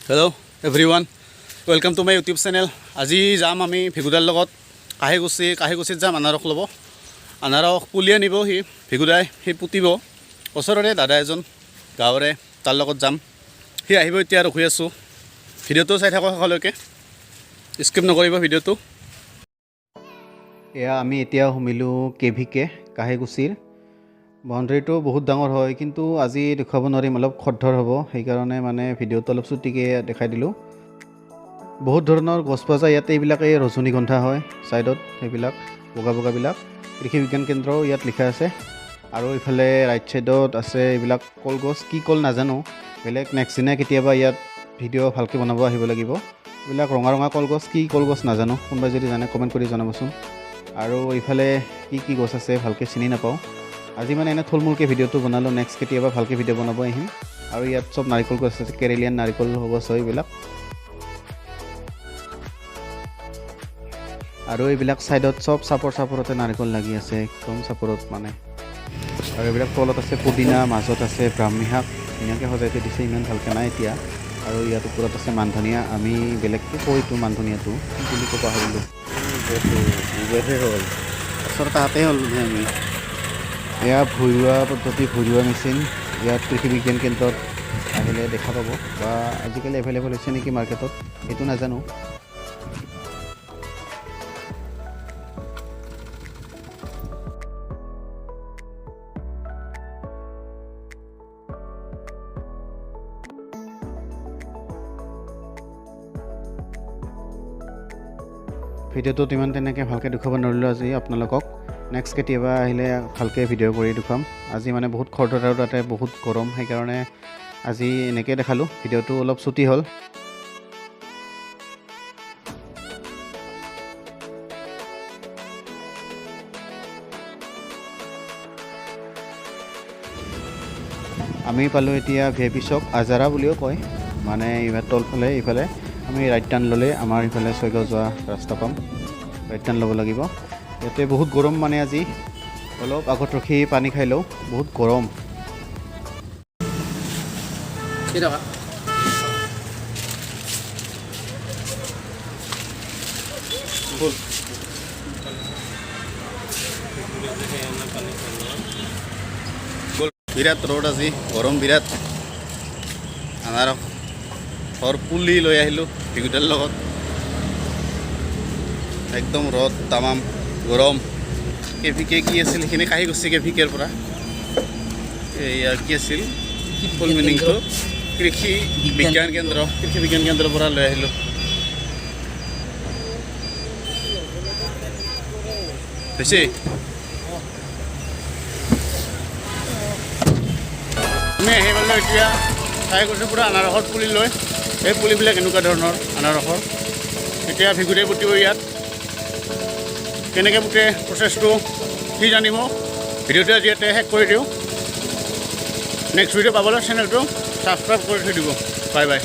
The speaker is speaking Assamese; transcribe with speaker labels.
Speaker 1: Hello' everyone, welcome to my YouTube channel. আজি যাম আমি ভিগুদাৰ লগত কাহিগুচিত যাম আনাৰস ল'ব। আনাৰস পুলি আনিব ভিগুদাই, সি পুতিব। ওচৰৰে দাদা এজন গাঁৱৰে, তাৰ লগত যাম। সি আহিব, এতিয়া ৰখি আছোঁ। ভিডিঅ'টো চাই থাকক শেষলৈকে, স্কিপ নকৰিব ভিডিঅ'টো।
Speaker 2: এয়া আমি এতিয়া সোমিলোঁ কেভিকে কাহিগুচিৰ। বাউণ্ডেৰীটো বহুত ডাঙৰ হয়, কিন্তু আজি দেখুৱাব নোৱাৰিম, অলপ খৰধৰ হ'ব। সেইকাৰণে মানে ভিডিঅ'টো অলপ চুটিকৈ দেখাই দিলোঁ। বহুত ধৰণৰ গছ পোৱা যায় ইয়াত। এইবিলাকেই ৰজনীগন্ধা হয় ছাইডত, সেইবিলাক বগা বগাবিলাক। কৃষি বিজ্ঞান কেন্দ্ৰও ইয়াত লিখা আছে। আৰু ইফালে ৰাইট ছাইডত আছে এইবিলাক কলগছ, কি কল নাজানো। বেলেগ নেক্সট দিনা কেতিয়াবা ইয়াত ভিডিঅ' ভালকৈ বনাব আহিব লাগিব। এইবিলাক ৰঙা ৰঙা কলগছ, কি কলগছ নাজানো, কোনোবাই যদি জানে কমেণ্ট কৰি জনাবচোন। আৰু ইফালে কি গছ আছে ভালকৈ চিনি নাপাওঁ। আজি মানে এনে থুলমূলকৈ ভিডিঅ'টো বনালোঁ, নেক্সট কেতিয়াবা ভালকৈ ভিডিঅ' বনাব আহিম। আৰু ইয়াত চব নাৰিকল গছ আছে, কেৰেলিয়ান নাৰিকল গছ হয় এইবিলাক। আৰু এইবিলাক ছাইডত চব চাপৰতে নাৰিকল লাগি আছে, একদম চাপৰত মানে। আৰু এইবিলাক তলত আছে পুদিনা, মাজত আছে ব্ৰাহ্মী শাক, ধুনীয়াকৈ সজাই থৈ দিছে, ইমান ভালকৈ নাই এতিয়া। আৰু ইয়াত ওপৰত আছে মান ধনিয়া, আমি বেলেগকৈ কৈছোঁ মান ধনিয়াটো কি বুলি ক'ব পাহৰিলোঁ। হ'ল ওচৰত তাতে হ'ল আমি। এয়া ভুই পদ্ধতি, ভুই মেচিন ইয়াত কৃষি বিজ্ঞান কেন্দ্ৰত আহিলে দেখা পাব, বা আজিকালি এভেইলেবল হৈছে নেকি মাৰ্কেটত, সেইটো নাজানো। ভিডিঅ'টোত ইমান তেনেকৈ ভালকৈ দেখুৱাব নোৱাৰিলোঁ আজি আপোনালোকক। নেক্সট কেতিয়াবা আহিলে ভালকৈ ভিডিঅ' কৰি দেখুৱাম। আজি মানে বহুত খৰধৰ আৰু তাতে বহুত গৰম, সেইকাৰণে আজি এনেকৈ দেখালোঁ। ভিডিঅ'টো অলপ চুটি হ'ল। আমি পালোঁ এতিয়া VIP চক, আজাৰা বুলিও কয়, মানে ইফালে তলফালে। ইফালে আমি ৰাইট টাৰ্ণ ল'লে আমাৰ ইফালে ছয়গাঁও যোৱা ৰাস্তা পাম, ৰাইট টাৰ্ণ ল'ব লাগিব। ইয়াতে বহুত গৰম, মানে আজি অলপ আগত ৰখি পানী খাই লওঁ, বহুত গৰম।
Speaker 1: বিৰাট ৰ'দ আজি, গৰম বিৰাট। আনাৰস পুলি লৈ আহিলোঁ ভিগুদাৰ লগত, একদম ৰ'দ তামাম গৰম। কেভিকে কি আছিল সেইখিনি কাহিগুচি কেভিকেৰ পৰা। এয়া কি আছিল ফুল মিনিংটো, কৃষি বিজ্ঞান কেন্দ্ৰৰ পৰা লৈ আহিলোঁ। হৈছে আমি আহি পালোঁ এতিয়া কাহিগুচিৰ পৰা আনাৰসৰ পুলি লৈ। এই পুলিবিলাক এনেকুৱা ধৰণৰ আনাৰসৰ। এতিয়া ভিগুদাই পুতিব ইয়াত। কেনেকৈ পুতে প্ৰচেছটো কি জানিব, ভিডিঅ'টো আজি ইয়াতে শেষ কৰি দিওঁ। নেক্সট ভিডিঅ' পাবলৈ চেনেলটো ছাবস্ক্ৰাইব কৰি থৈ দিব। Bye bye.